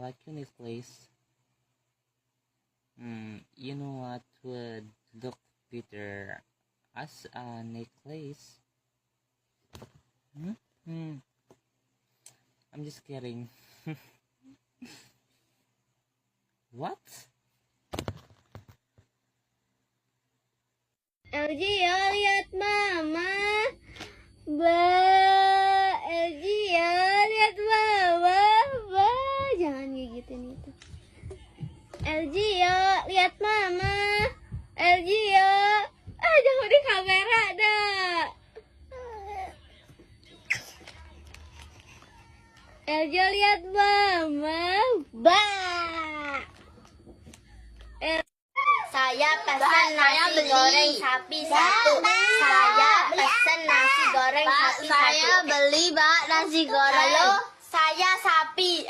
like your necklace. You know what would look better as a necklace? I'm just kidding. What? Elgia, lihat mama. Ba, Elgia, lihat mama. Ba, jangan gigitin itu. Elgia, lihat mama. Elgia, jangan di kamera dah. Elgia, lihat mama. Ba. Saya pesan nasi goreng sapi satu. Saya pesan nasi goreng sapi satu. Saya beli nasi goreng. Halo, saya sapi.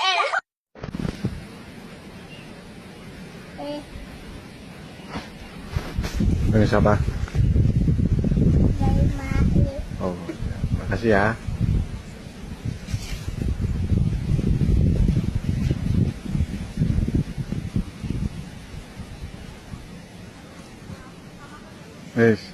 Ini siapa? Dari Maif. Oh, makasih ya. Wis.